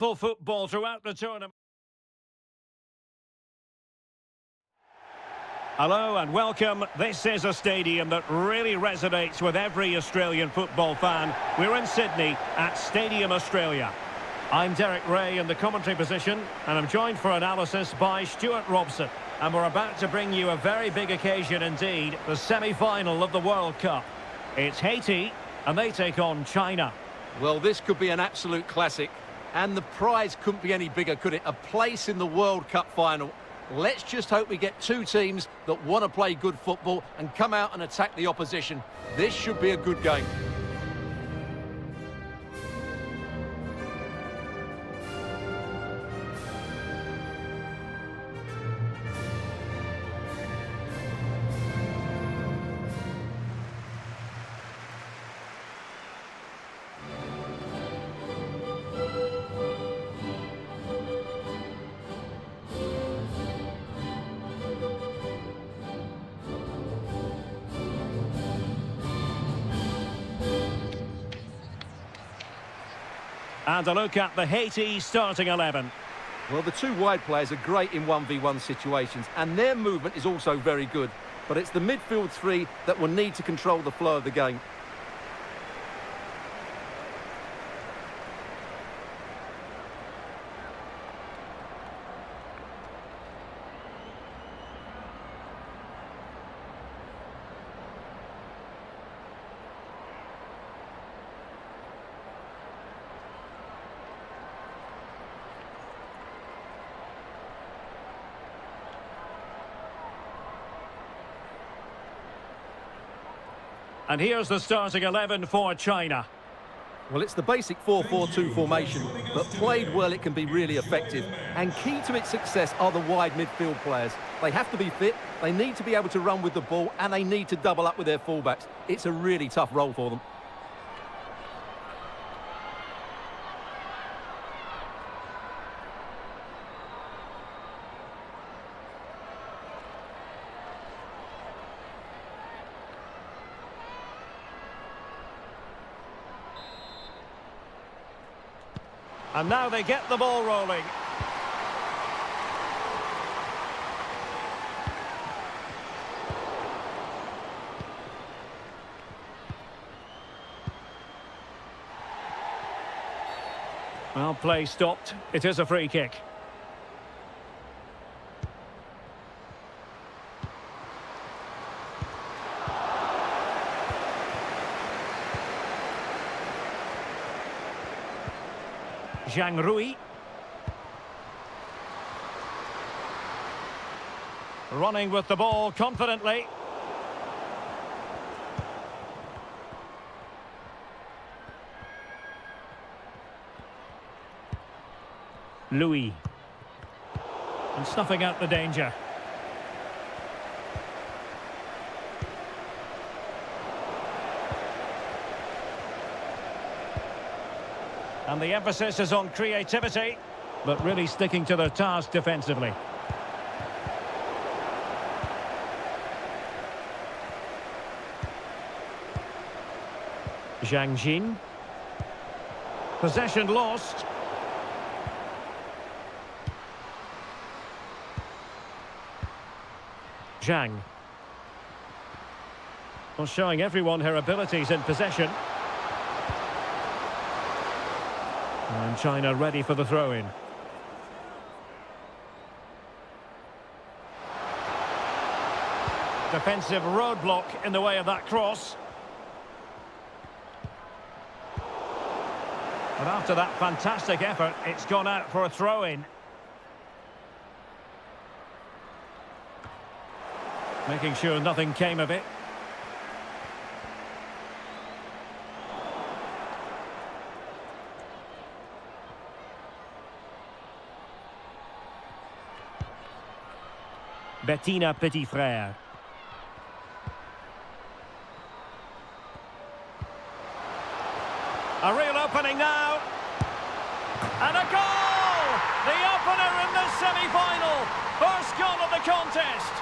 Full football throughout the tournament. Hello and welcome. This is a stadium that really resonates with every Australian football fan. We're in Sydney at Stadium Australia. I'm Derek Ray in the commentary position, and I'm joined for analysis by Stuart Robson. And we're about to bring you a very big occasion indeed, the semi-final of the World Cup. It's Haiti, and they take on China. Well, this could be an absolute classic. And the prize couldn't be any bigger, could it? A place in the World Cup final. Let's just hope we get two teams that want to play good football and come out and attack the opposition. This should be a good game. And a look at the Haiti starting 11. Well, the two wide players are great in 1v1 situations, and their movement is also very good. But it's the midfield three that will need to control the flow of the game. And here's the starting 11 for China. Well, it's the basic 4-4-2 formation, but played well it can be really effective. And key to its success are the wide midfield players. They have to be fit, they need to be able to run with the ball, and they need to double up with their fullbacks. It's a really tough role for them. And now they get the ball rolling. Well, play stopped. It is a free kick. Zhang Rui. Running with the ball confidently. Louis. And snuffing out the danger. And the emphasis is on creativity, but really sticking to their task defensively. Zhang Jin. Possession lost. Zhang. Well, showing everyone her abilities in possession. And China ready for the throw-in. Defensive roadblock in the way of that cross. But after that fantastic effort, it's gone out for a throw-in. Making sure nothing came of it. Bettina Petit-Frère. A real opening now. And a goal! The opener in the semi-final. First goal of the contest.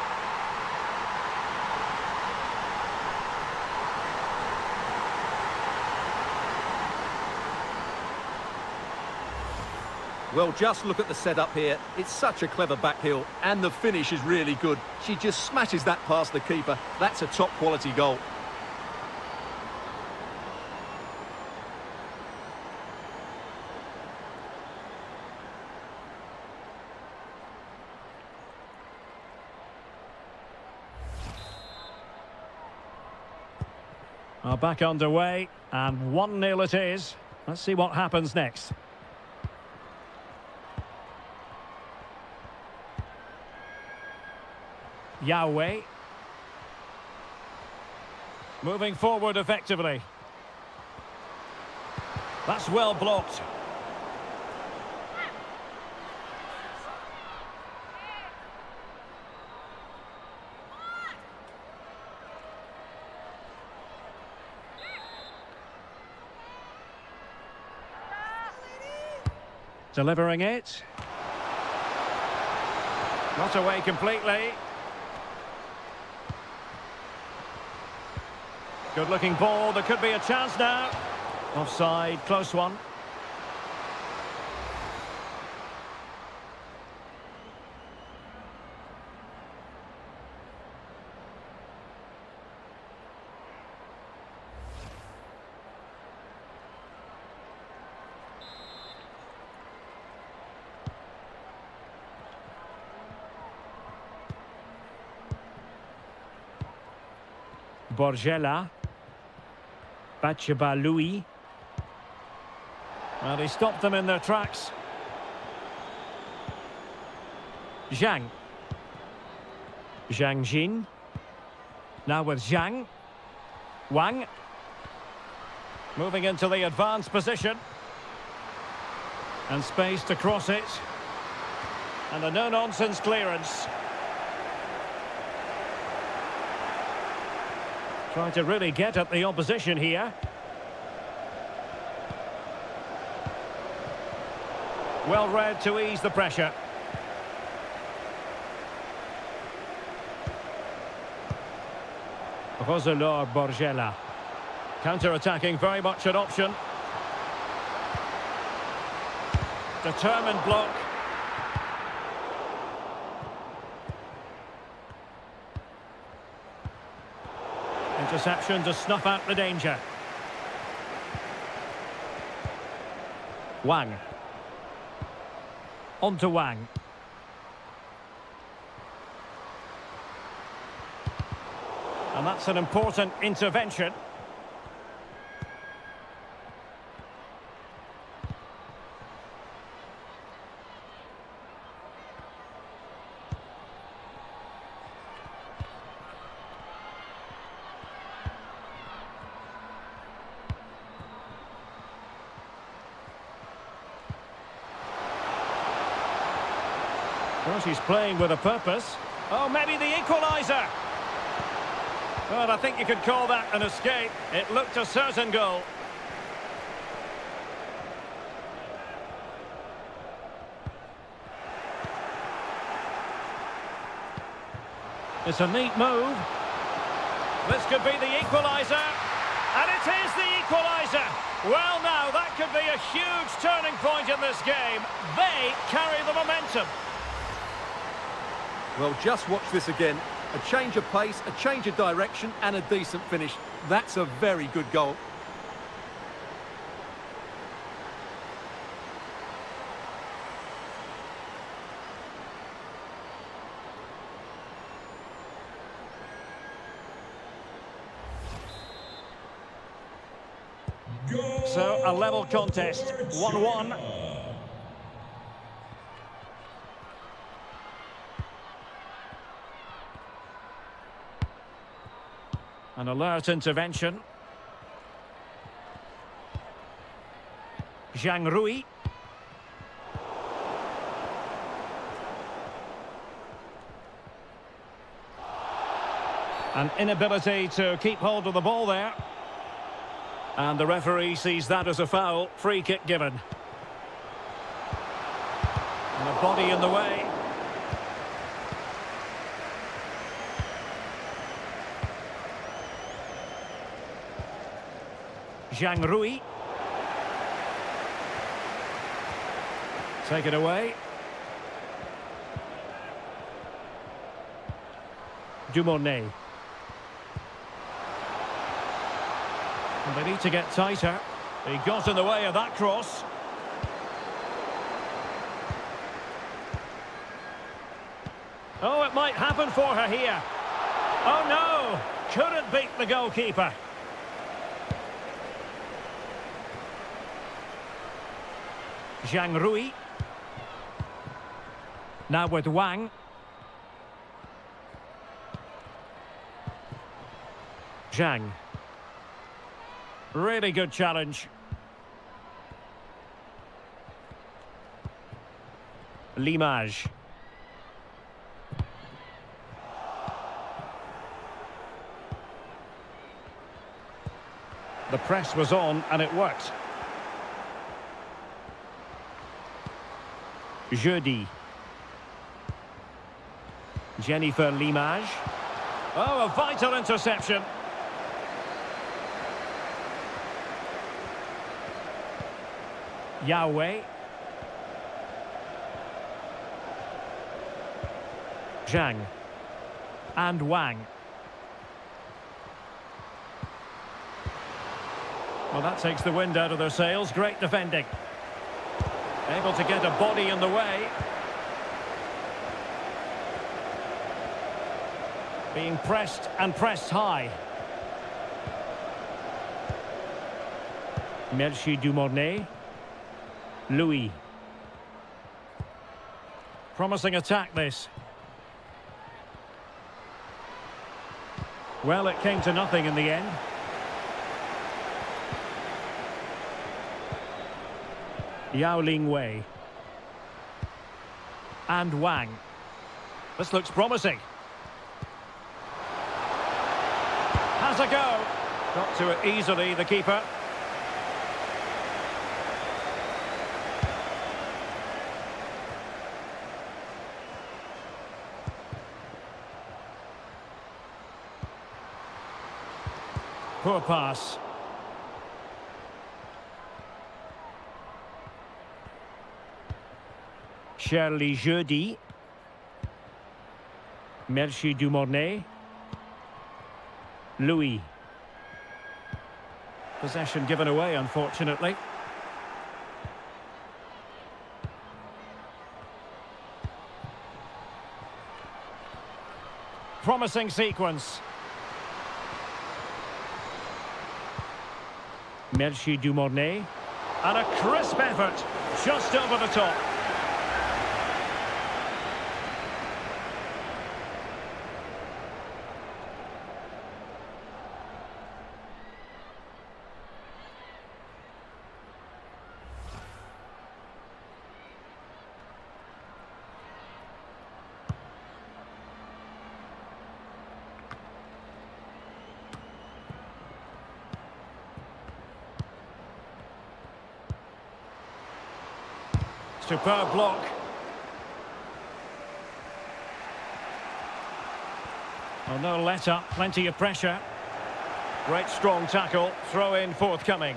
Well, just look at the setup here. It's such a clever back heel, and the finish is really good. She just smashes that past the keeper. That's a top-quality goal. Back underway, and 1-0 it is. Let's see what happens next. Yahweh. Moving forward effectively. That's well blocked. Delivering it. Not away completely. Good looking ball, there could be a chance now. Offside, close one. Borgella. Bachaba Louis. Well, he stopped them in their tracks. Zhang. Zhang Jin. Now with Zhang. Wang. Moving into the advanced position. And space to cross it. And a no-nonsense clearance. Trying to really get at the opposition here. Well read to ease the pressure. Roselor Borgella. Counter-attacking, very much an option. Determined block. Interception to snuff out the danger. Wang. On to Wang. And that's an important intervention. Well, she's playing with a purpose. Oh, maybe the equaliser. Well, I think you could call that an escape. It looked a certain goal. It's a neat move. This could be the equaliser. And it is the equaliser. Well, now, that could be a huge turning point in this game. They carry the momentum. Well, just watch this again. A change of pace, a change of direction, and a decent finish. That's a very good goal. So, a level contest, 1-1. An alert intervention. Zhang Rui. An inability to keep hold of the ball there. And the referee sees that as a foul. Free kick given. And a body in the way. Zhang Rui. Take it away. Dumornay. And they need to get tighter. He got in the way of that cross. Oh, it might happen for her here. Oh no! Couldn't beat the goalkeeper. Zhang Rui. Now with Wang. Zhang. Really good challenge. Limage. The press was on and it worked. Jeudi. Jennifer Limage. Oh, a vital interception. Yahweh. Zhang. And Wang. Well, that takes the wind out of their sails. Great defending. Able to get a body in the way. Being pressed and pressed high. Merci Dumornay. Louis. Promising attack, this. Well, it came to nothing in the end. Yao Ling Wei. And Wang. This looks promising. Has a go. Got to it easily, the keeper. Poor pass. Shirley Jeudi. Merci Dumornay. Louis. Possession given away, unfortunately. Promising sequence. Merci Dumornay. And a crisp effort, just over the top. Superb block. Well, no let up, plenty of pressure. Great strong tackle, throw in forthcoming.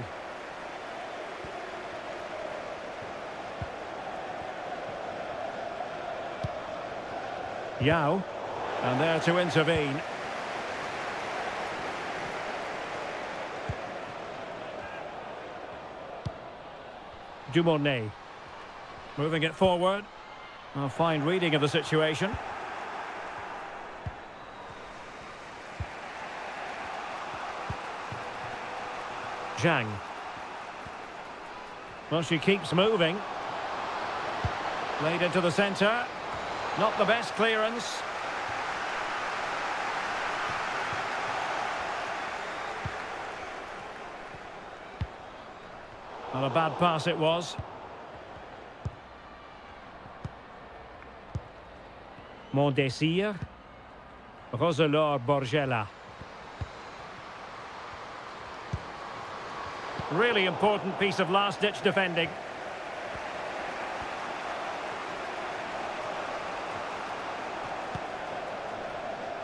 Yao, and there to intervene. Dumornay. Moving it forward. A fine reading of the situation. Zhang. Well, she keeps moving. Played into the centre. Not the best clearance. Not a bad pass it was. Mondesir. Roselor Borgella. Really important piece of last-ditch defending.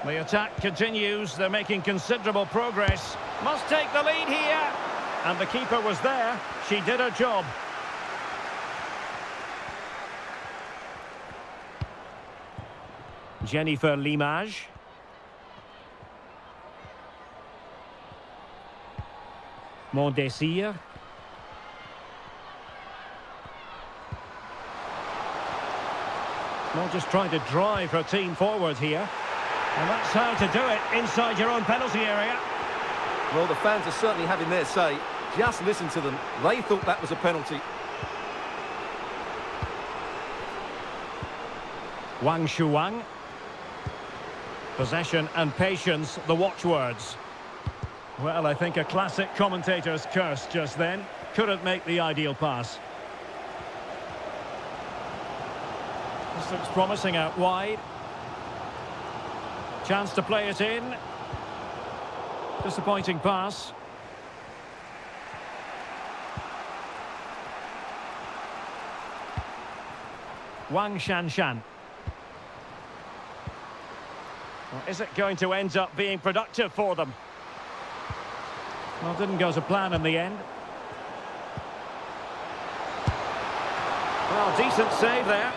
The attack continues. They're making considerable progress. Must take the lead here. And the keeper was there. She did her job. Jennifer Limage. Mondesir. Well, just trying to drive her team forward here. And that's how to do it inside your own penalty area. Well, the fans are certainly having their say. Just listen to them. They thought that was a penalty. Wang Shuang. Possession and patience, the watchwords. Well, I think a classic commentator's curse just then. Couldn't make the ideal pass. This looks promising out wide. Chance to play it in. Disappointing pass. Wang Shanshan. Well, is it going to end up being productive for them? Well, didn't go to plan in the end. Well, decent save there.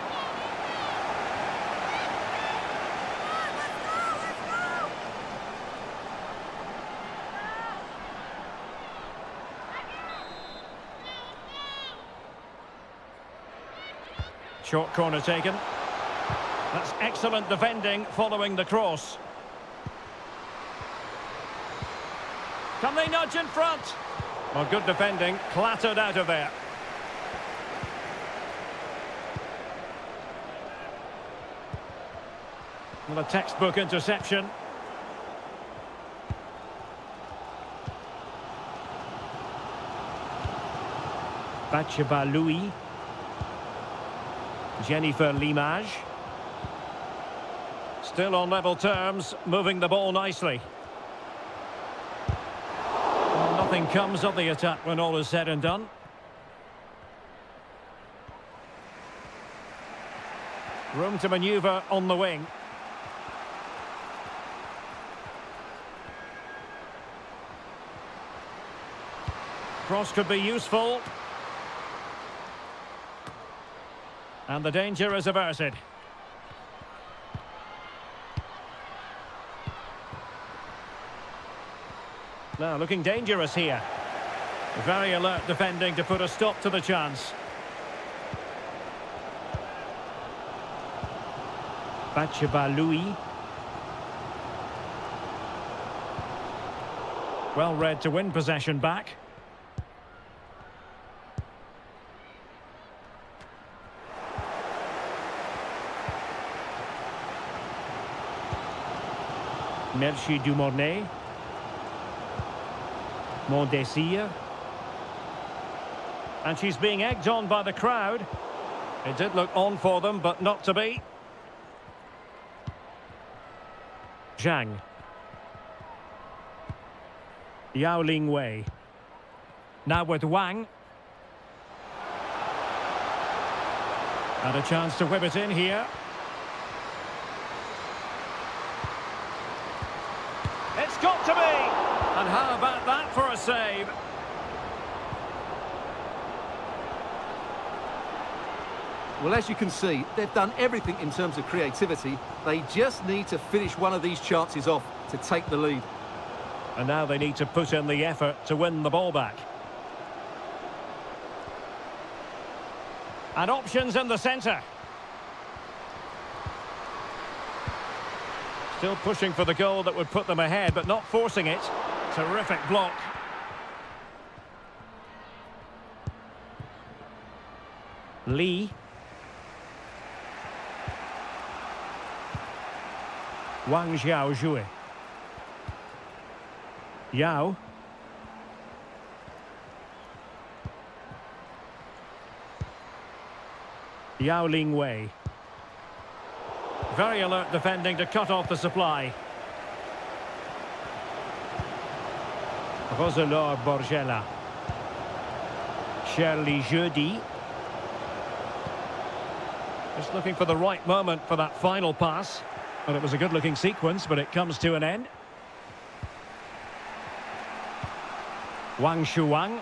Short corner taken. That's excellent defending following the cross. Can they nudge in front? Well, good defending, clattered out of there. Well, a textbook interception. Batsheba Louis. Jennifer Limage. Still on level terms, moving the ball nicely. Well, nothing comes of the attack when all is said and done. Room to manoeuvre on the wing. Cross could be useful. And the danger is averted. Now looking dangerous here. Very alert defending to put a stop to the chance. Batsheba Louis. Well read to win possession back. Merci Dumornay. Mondesir. And she's being egged on by the crowd. It did look on for them, but not to be. Zhang. Yao Ling Wei. Now with Wang. And a chance to whip it in here. It's got to be! And how about that for a save? Well, as you can see, they've done everything in terms of creativity. They just need to finish one of these chances off to take the lead. And now they need to put in the effort to win the ball back. And options in the centre. Still pushing for the goal that would put them ahead, but not forcing it. Terrific block. Lee. Wang Xiaozhui. Yao. Yao Ling Wei. Very alert defending to cut off the supply. Roselor Borgella. Shirley Jeudi. Just looking for the right moment for that final pass. Well, it was a good-looking sequence, but it comes to an end. Wang Shuang.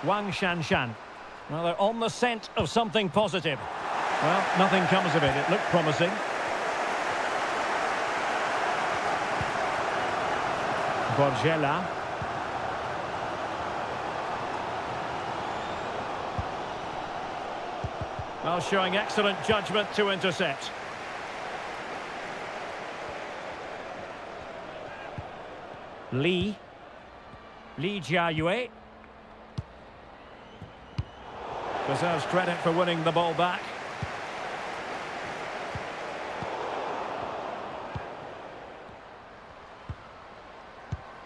Wang Shanshan. Well, they're on the scent of something positive. Well, nothing comes of it. It looked promising. Borgella. Well, showing excellent judgment to intercept. Lee Jiayue deserves credit for winning the ball back.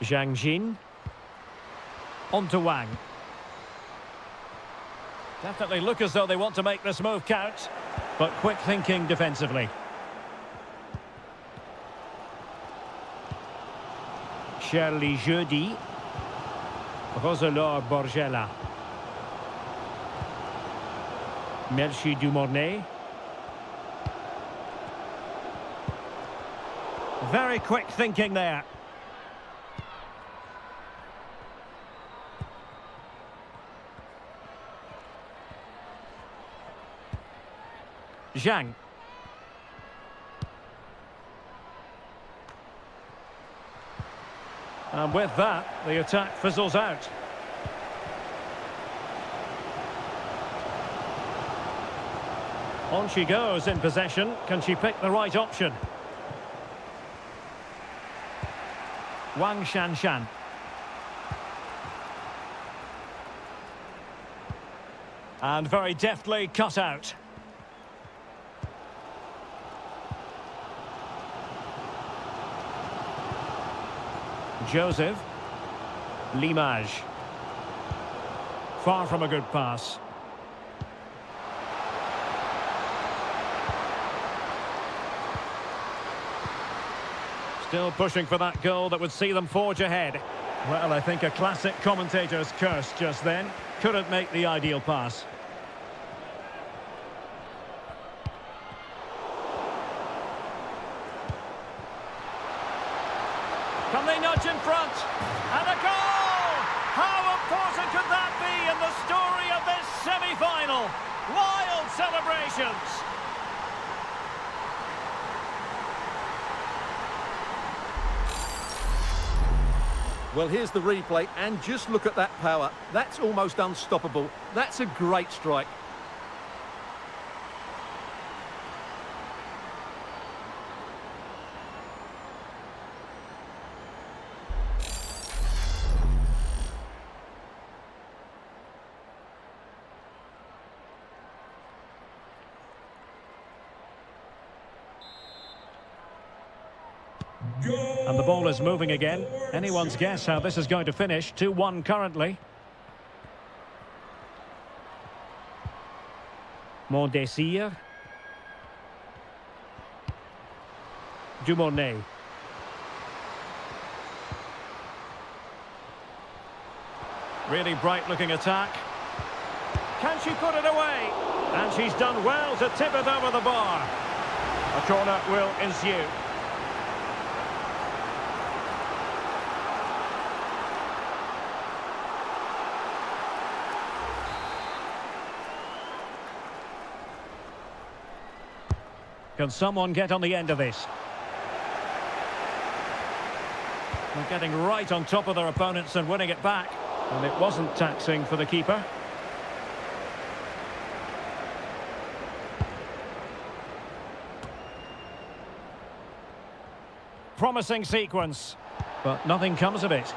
Zhang Jin. On to Wang. Definitely look as though they want to make this move count, but quick thinking defensively. Charlie Jeudi. Roselor Borgella. Merci Dumornay. Very quick thinking there. Zhang. And with that, the attack fizzles out. On she goes in possession. Can she pick the right option? Wang Shanshan. And very deftly cut out. Joseph. Limage. Far from a good pass. Still pushing for that goal that would see them forge ahead. Well, I think a classic commentator's curse just then. Couldn't make the ideal pass. Can they nudge in front? And a goal! How important could that be in the story of this semi-final? Wild celebrations! Well, here's the replay, and just look at that power. That's almost unstoppable. That's a great strike. And the ball is moving again. Anyone's guess how this is going to finish. 2-1 currently. Mondesir. Dumornay. Really bright looking attack. Can she put it away? And she's done well to tip it over the bar. A corner will ensue. Can someone get on the end of this? They're getting right on top of their opponents and winning it back. And it wasn't taxing for the keeper. Promising sequence, but nothing comes of it.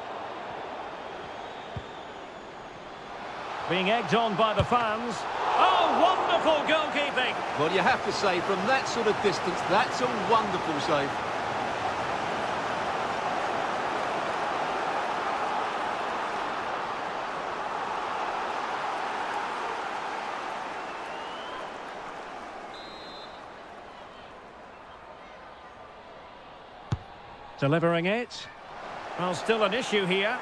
Being egged on by the fans. Oh, wonderful goalkeeping! Well, you have to say, from that sort of distance, that's a wonderful save. Delivering it. Well, still an issue here.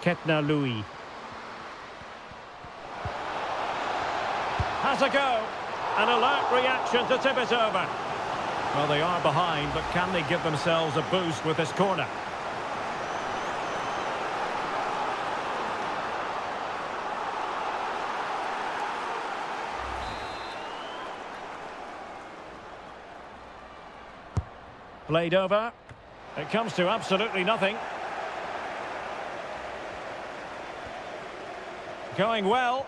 Ketna Louis. Has a go. An alert reaction to tip it over. Well, they are behind, but can they give themselves a boost with this corner? Played over. It comes to absolutely nothing. Going well.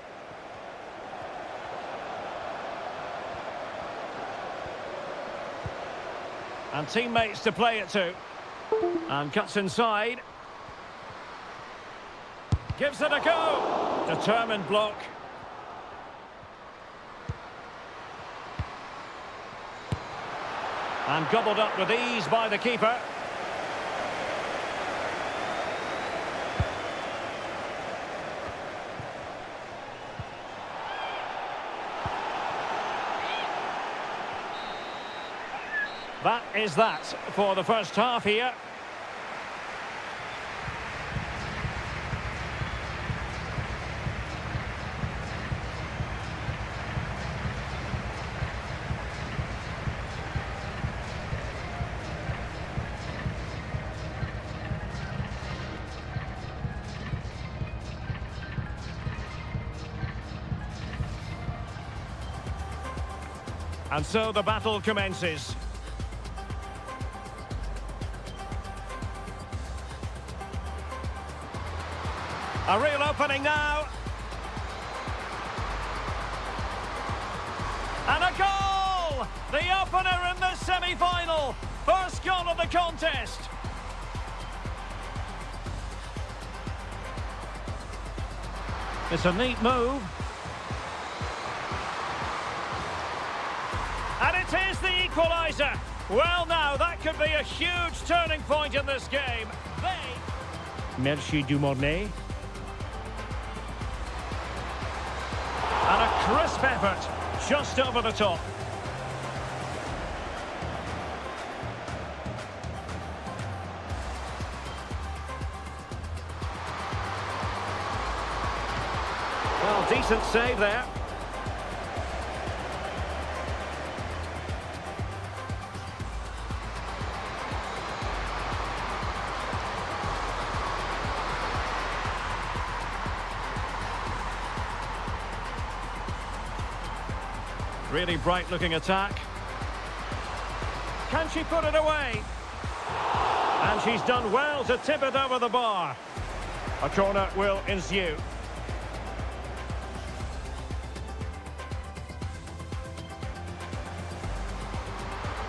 And teammates to play it to. And cuts inside. Gives it a go. Determined block. And gobbled up with ease by the keeper. That is that for the first half here. And so the battle commences. A real opening now. And a goal! The opener in the semi-final. First goal of the contest. It's a neat move. And it is the equaliser. Well now, that could be a huge turning point in this game. Merci Dumornay. And a crisp effort, just over the top. Well, decent save there. Really bright-looking attack. Can she put it away? And she's done well to tip it over the bar. A corner will ensue.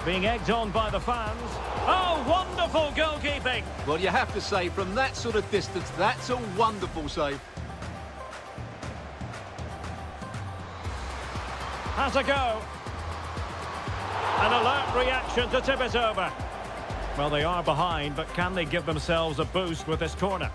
Being egged on by the fans. Oh, wonderful goalkeeping! Well, you have to say, from that sort of distance, that's a wonderful save. Has a go. An alert reaction to tip it over. Well, they are behind, but can they give themselves a boost with this corner?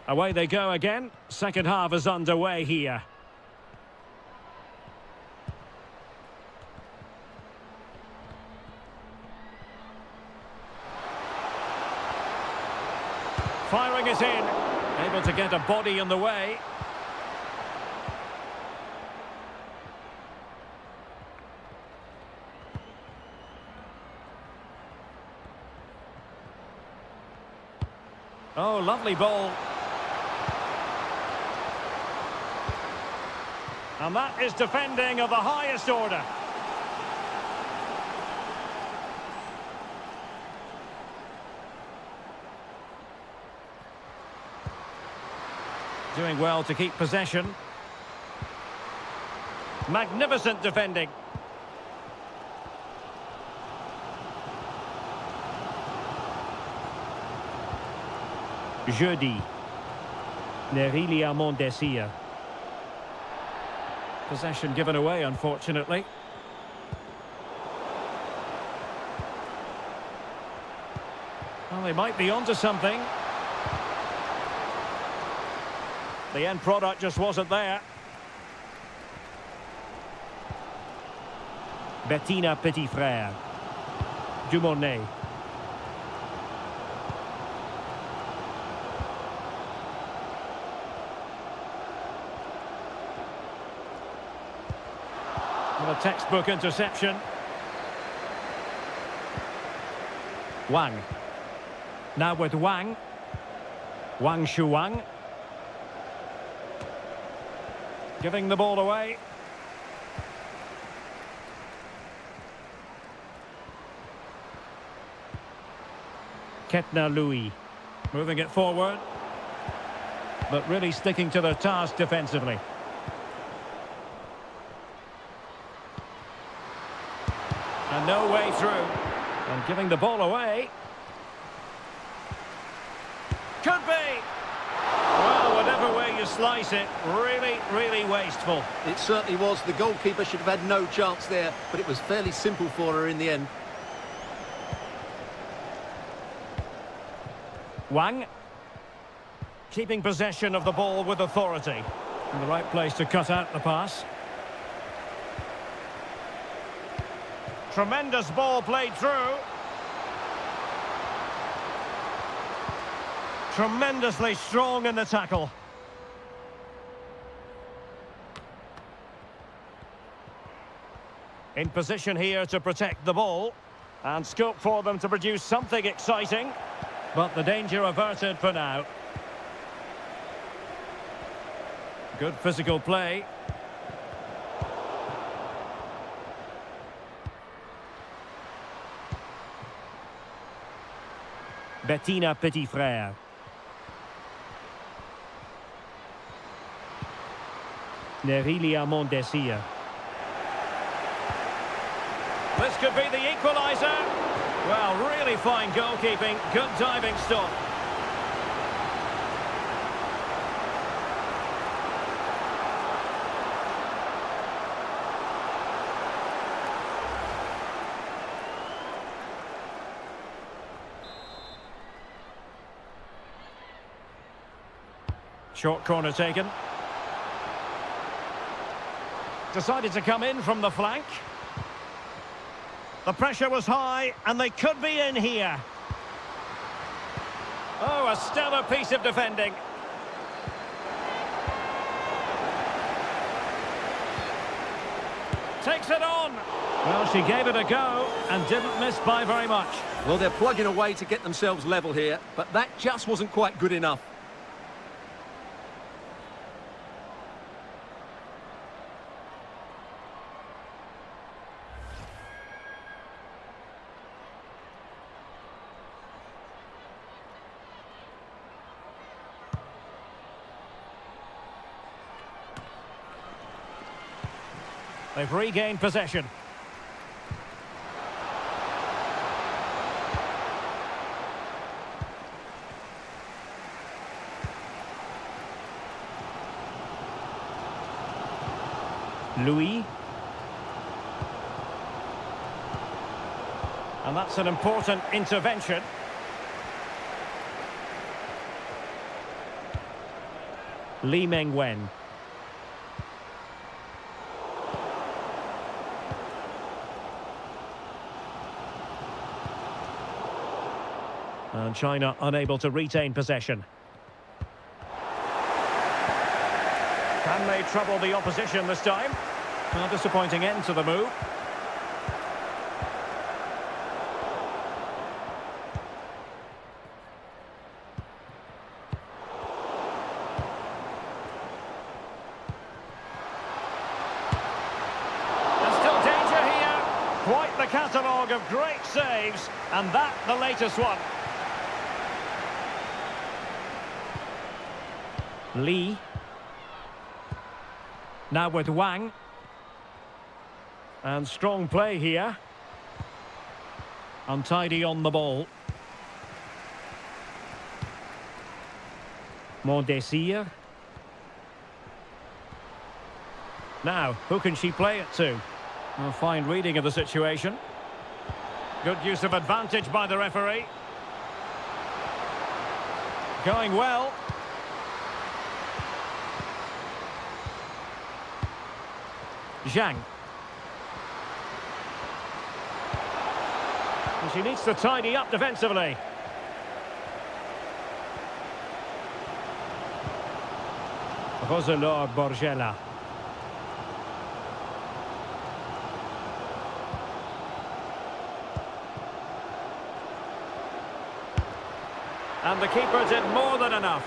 Away they go again. Second half is underway here. Firing it in. Able to get a body in the way. Oh, lovely ball. And that is defending of the highest order. Doing well to keep possession. Magnificent defending. Jeudi. Nerilia Mondesia. Possession given away, unfortunately. Well, they might be onto something. The end product just wasn't there. Bettina Petit Frère. Dumornay. And a textbook interception. Wang. Now with Wang. Wang Shuang. Giving the ball away. Ketna Louis. Moving it forward. But really sticking to their task defensively. And no way through. And giving the ball away. Could be. Well, whatever way you slice it, really, really wasteful. It certainly was. The goalkeeper should have had no chance there, but it was fairly simple for her in the end. Wang. Keeping possession of the ball with authority. In the right place to cut out the pass. Tremendous ball played through. Tremendously strong in the tackle. In position here to protect the ball. And scope for them to produce something exciting. But the danger averted for now. Good physical play. Bettina Petit-Frère. Nerilia Mondesir. This could be the equaliser. Well, really fine goalkeeping. Good diving stop. Short corner taken. Decided to come in from the flank. The pressure was high, and they could be in here. Oh, a stellar piece of defending. Takes it on. Well, she gave it a go and didn't miss by very much. Well, they're plugging away to get themselves level here, but that just wasn't quite good enough. They've regained possession. Louis. And that's an important intervention. Lee Meng-wen. And China unable to retain possession. Can they trouble the opposition this time? A disappointing end to the move. There's still danger here. Quite the catalogue of great saves, and that the latest one. Lee. Now with Wang. And strong play here. Untidy on the ball. Mondesir. Now, who can she play it to? A fine reading of the situation. Good use of advantage by the referee. Going well. Zhang. And she needs to tidy up defensively. Roselor Borgella. And the keeper did more than enough.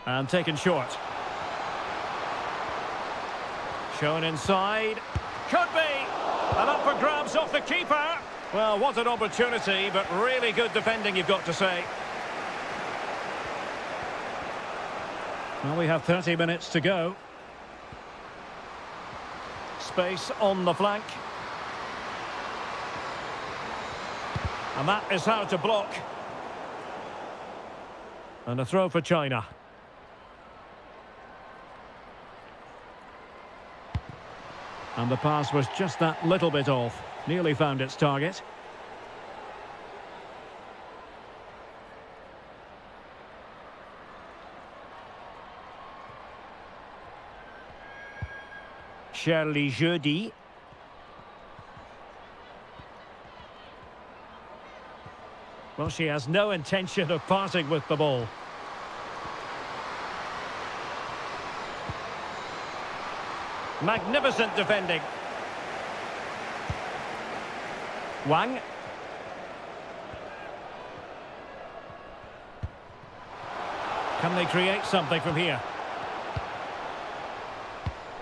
And taken short. Shown inside. Could be! And up for grabs off the keeper. Well, what an opportunity, but really good defending, you've got to say. Well, we have 30 minutes to go. Space on the flank. And that is how to block. And a throw for China. And the pass was just that little bit off. Nearly found its target. Shirley Jeudi. Well, she has no intention of parting with the ball. Magnificent defending. Wang. Can they create something from here?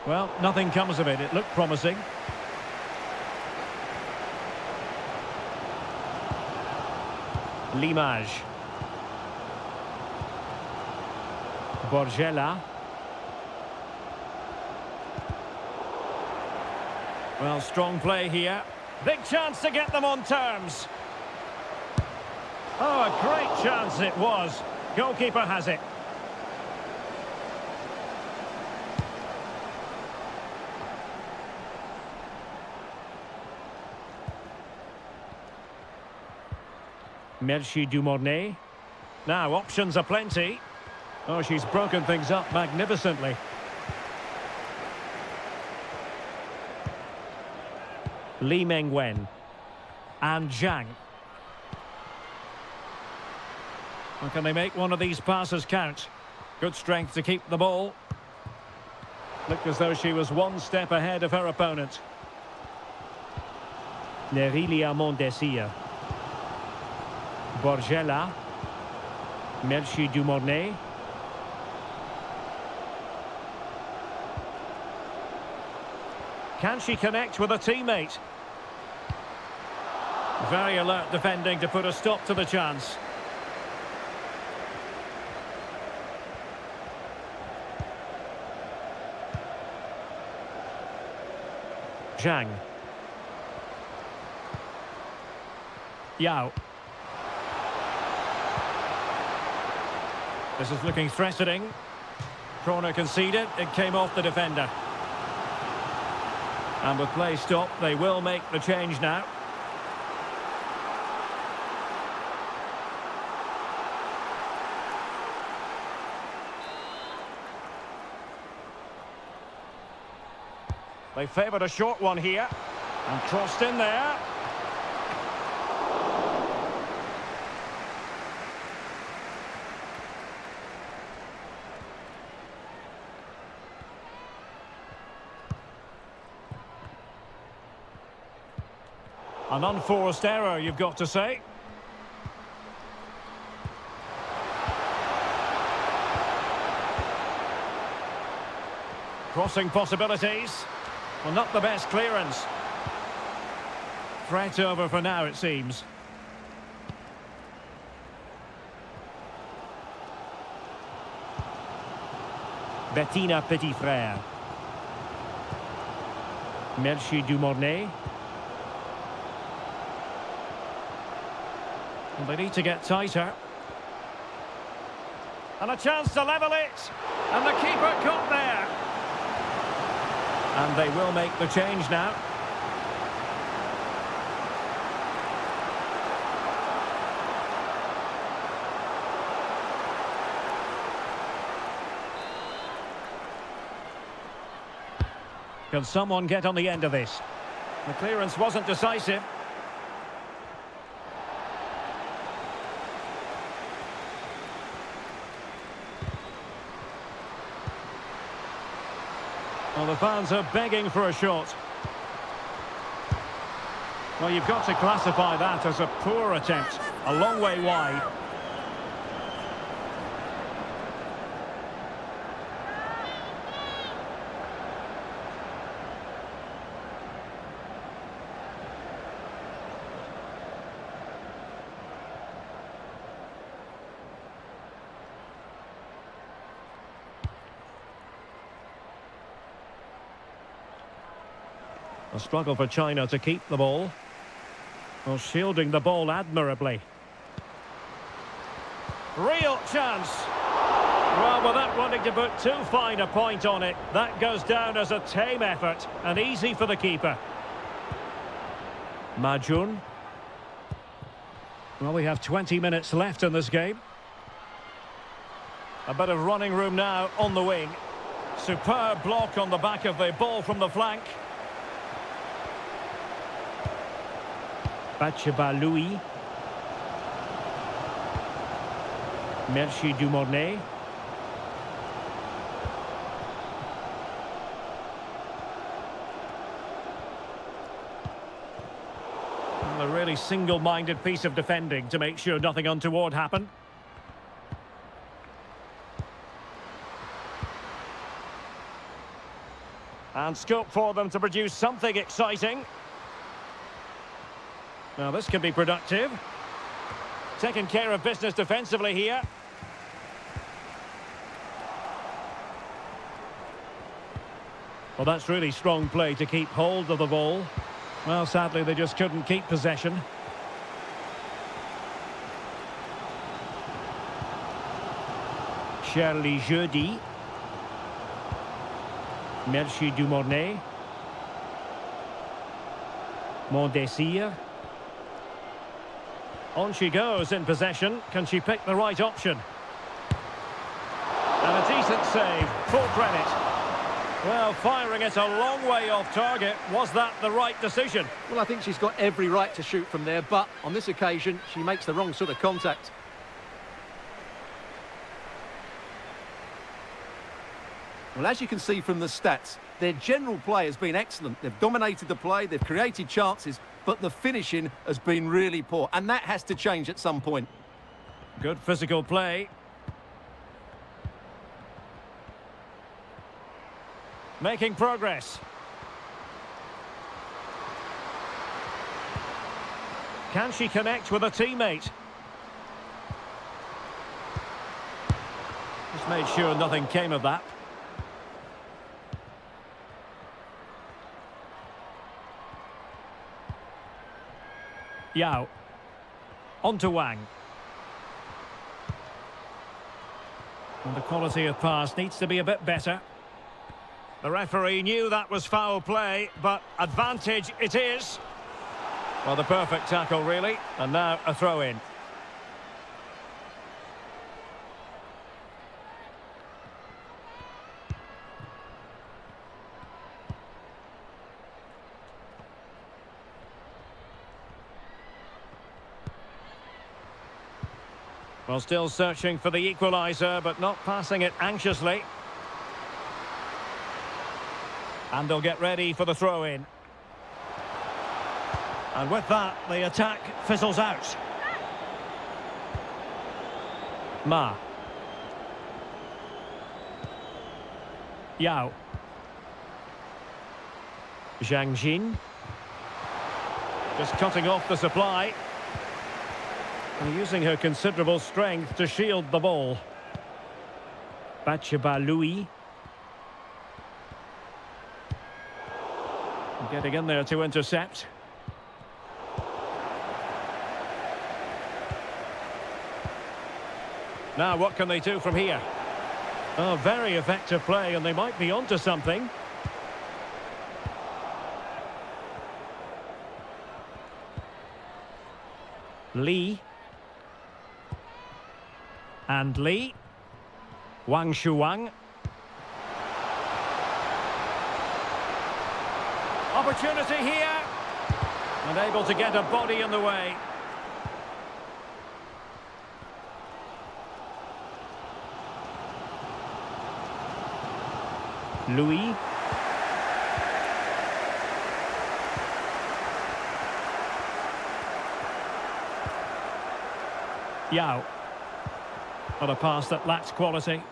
Well, nothing comes of it. It looked promising. L'Image. Borgella. Well, strong play here. Big chance to get them on terms. Oh, a great chance it was. Goalkeeper has it. Merci Dumornay. Now, options are plenty. Oh, she's broken things up magnificently. Li Mengwen and Zhang. Well, can they make one of these passes count? Good strength to keep the ball. Looked as though she was one step ahead of her opponent. Nerilia Mondesia. Borgella. Merci Dumornay. Can she connect with a teammate? Very alert defending to put a stop to the chance. Zhang. Yao. This is looking threatening. Corner conceded, it came off the defender. And with play stopped, they will make the change now. They favoured a short one here. And crossed in there. An unforced error, you've got to say. Crossing possibilities. Well, not the best clearance. Threat over for now, it seems. Bettina Petitfrère. Merci Dumornay. And they need to get tighter. And a chance to level it. And the keeper got there. And they will make the change now. Can someone get on the end of this? The clearance wasn't decisive. Well, the fans are begging for a shot. Well, you've got to classify that as a poor attempt. A long way wide. A struggle for China to keep the ball. Well, shielding the ball admirably. Real chance. Well, without wanting to put too fine a point on it, that goes down as a tame effort and easy for the keeper. Majun. Well, we have 20 minutes left in this game. A bit of running room now on the wing. Superb block on the back of the ball from the flank. Louis. Merci Dumornay. A really single-minded piece of defending to make sure nothing untoward happened. And scope for them to produce something exciting. Now this could be productive. Taking care of business defensively here. Well, that's really strong play to keep hold of the ball. Well, sadly, they just couldn't keep possession. Charlie Jeudi. Merci Dumornay. Mondesir. On she goes in possession. Can she pick the right option? And a decent save. Full credit. Well, firing it a long way off target. Was that the right decision? Well, I think she's got every right to shoot from there, but on this occasion, she makes the wrong sort of contact. Well, as you can see from the stats, their general play has been excellent. They've dominated the play, they've created chances, but the finishing has been really poor, and that has to change at some point. Good physical play. Making progress. Can she connect with a teammate? Just made sure nothing came of that. Yao. On to Wang. And the quality of pass needs to be a bit better. The referee knew that was foul play, but advantage it is. Well, the perfect tackle, really. And now a throw-in. Well, still searching for the equaliser, but not passing it anxiously. And they'll get ready for the throw-in. And with that, the attack fizzles out. Ma. Yao. Zhang Jin. Just cutting off the supply. And using her considerable strength to shield the ball. Louis. Getting in there to intercept. Now what can they do from here? Oh, very effective play, and they might be onto something. Lee. And Lee. Wang Shuang. Opportunity here. And able to get a body in the way. Louis. Yao. Not a pass that lacks quality.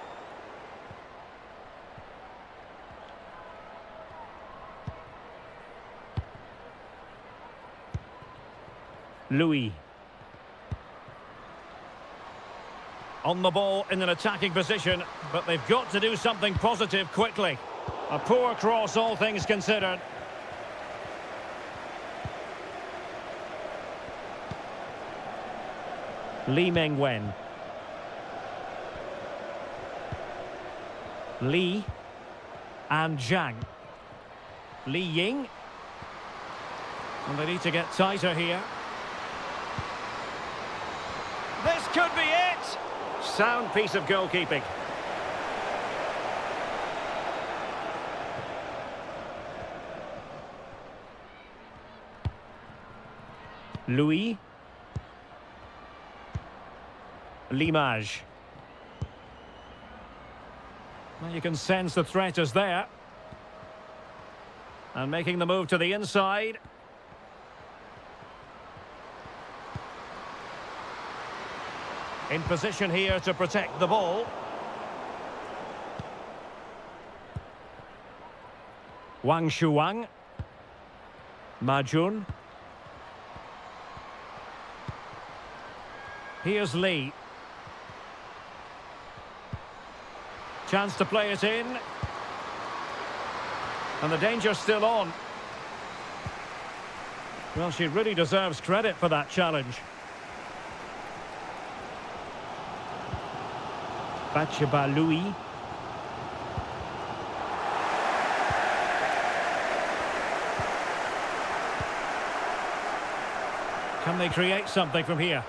Louis. On the ball in an attacking position, but they've got to do something positive quickly. A poor cross, all things considered. Lee Meng-wen. Lee. And Zhang. Li Ying. And they need to get tighter here. This could be it! Sound piece of goalkeeping. Louis. Limage. Well, you can sense the threat is there. And making the move to the inside. In position here to protect the ball. Wang Shuang. Majun. Here's Lee. Chance to play it in. And the danger's still on. Well, she really deserves credit for that challenge. Bachaba Louis. Can they create something from here?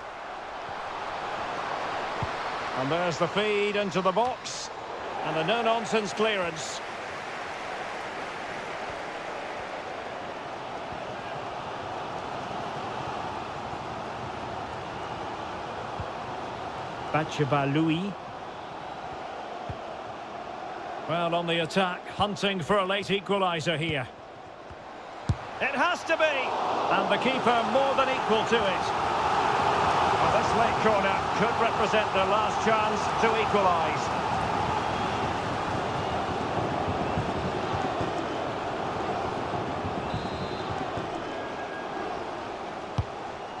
And there's the feed into the box. And a no-nonsense clearance. Bachaba Louis. Well, on the attack, hunting for a late equaliser here. It has to be! And the keeper more than equal to it. Well, this late corner could represent their last chance to equalise.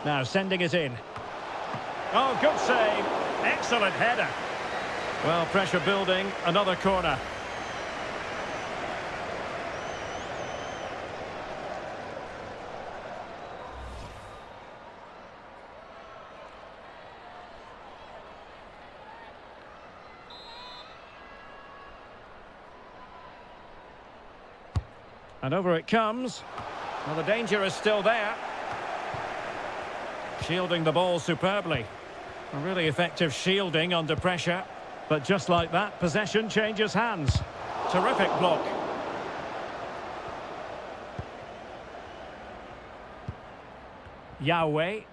Now sending it in. Oh, good save. Excellent header. Well, pressure building. Another corner. And over it comes. Well, the danger is still there. Shielding the ball superbly. A really effective shielding under pressure. But just like that, possession changes hands. Terrific block. Yao. Wang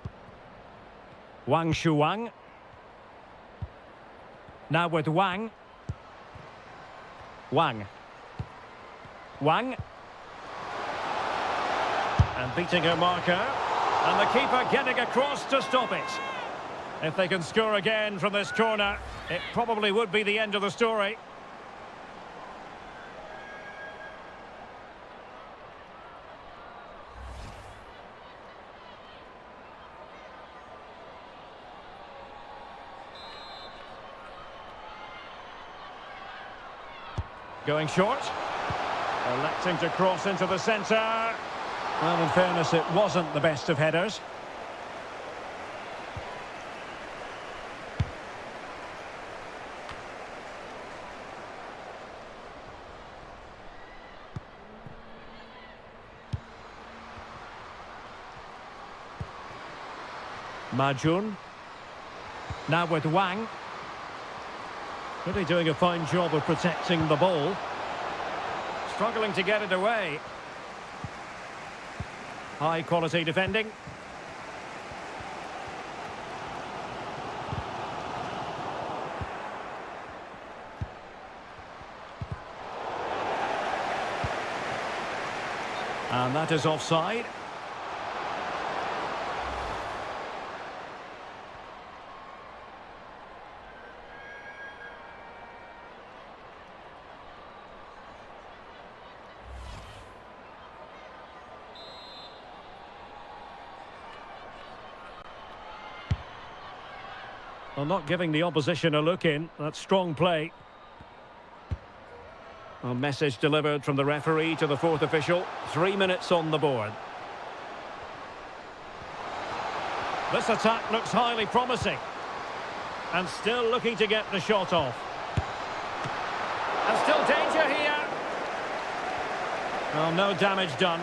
Shuang. Now with Wang. Wang. Wang. And beating her marker. And the keeper getting across to stop it. If they can score again from this corner, it probably would be the end of the story. Going short. Electing to cross into the centre. Well, in fairness, it wasn't the best of headers. Majun. Now with Wang. Really doing a fine job of protecting the ball. Struggling to get it away. High quality defending. And that is offside. Well, not giving the opposition a look in. That's strong play. A message delivered from the referee to the fourth official. 3 minutes on the board. This attack looks highly promising. And still looking to get the shot off. And still danger here. Well, no damage done.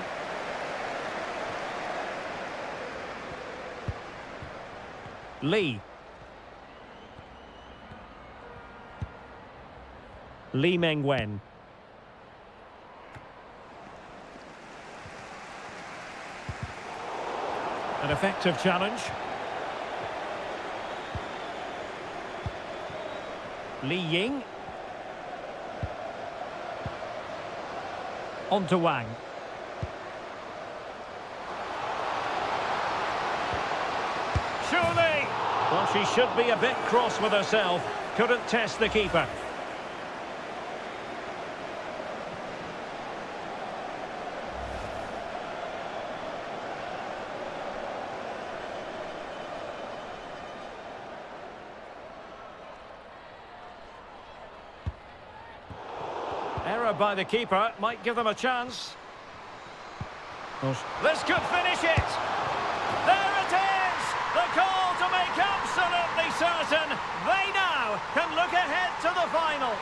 Lee Meng-wen. An effective challenge. Li Ying. On to Wang. Surely! Well, she should be a bit cross with herself. Couldn't test the keeper. Error by the keeper might give them a chance. This could finish it. There it is! The call to make absolutely certain they now can look ahead to the final.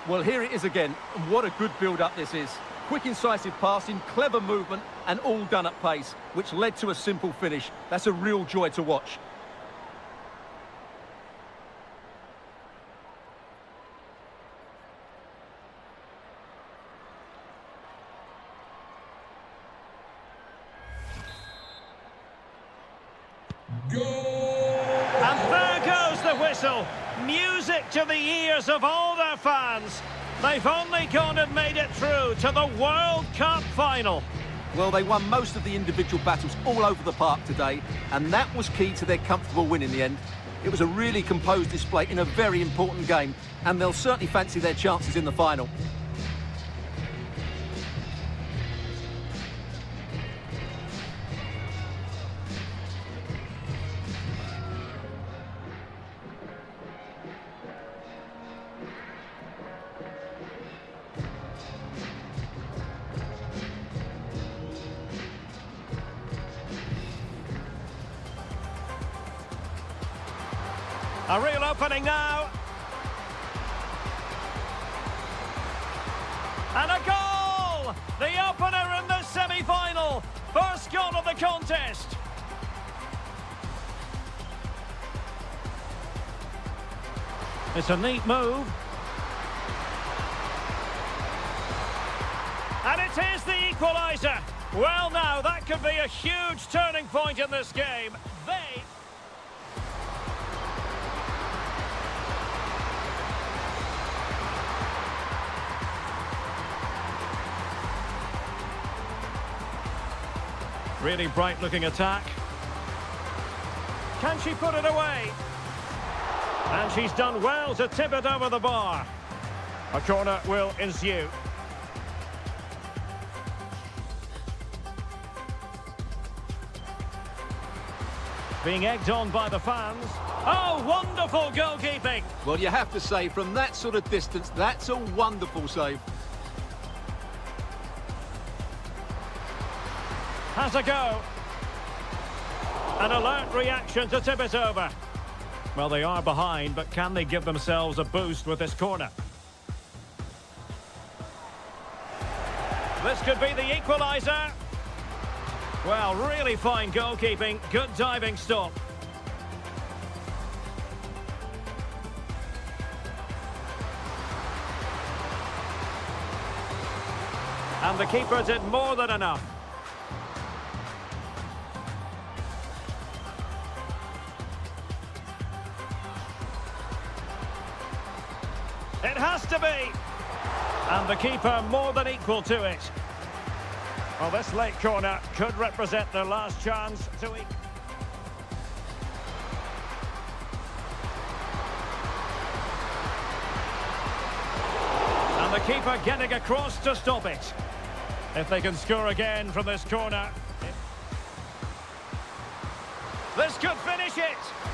Well, here it is again. What a good build-up this is. Quick, incisive passing, clever movement, and all done at pace, which led to a simple finish. That's a real joy to watch. And there goes the whistle. Music to the ears of all their fans. They've only gone and made it through to the World Cup final. Well, they won most of the individual battles all over the park today, and that was key to their comfortable win in the end. It was a really composed display in a very important game, and they'll certainly fancy their chances in the final. A real opening now. And a goal! The opener in the semi-final. First goal of the contest. It's a neat move. And it is the equaliser. Well, now, that could be a huge turning point in this game. Really bright-looking attack. Can she put it away? And she's done well to tip it over the bar. A corner will ensue. Being egged on by the fans. Oh, wonderful goalkeeping! Well, you have to say, from that sort of distance, that's a wonderful save. Has a go. An alert reaction to tip it over. Well, they are behind, but can they give themselves a boost with this corner? This could be the equaliser. Well, really fine goalkeeping. Good diving stop. And the keeper did more than enough. It has to be. And the keeper more than equal to it. Well, this late corner could represent their last chance to eat. And the keeper getting across to stop it. If they can score again from this corner. This could finish it.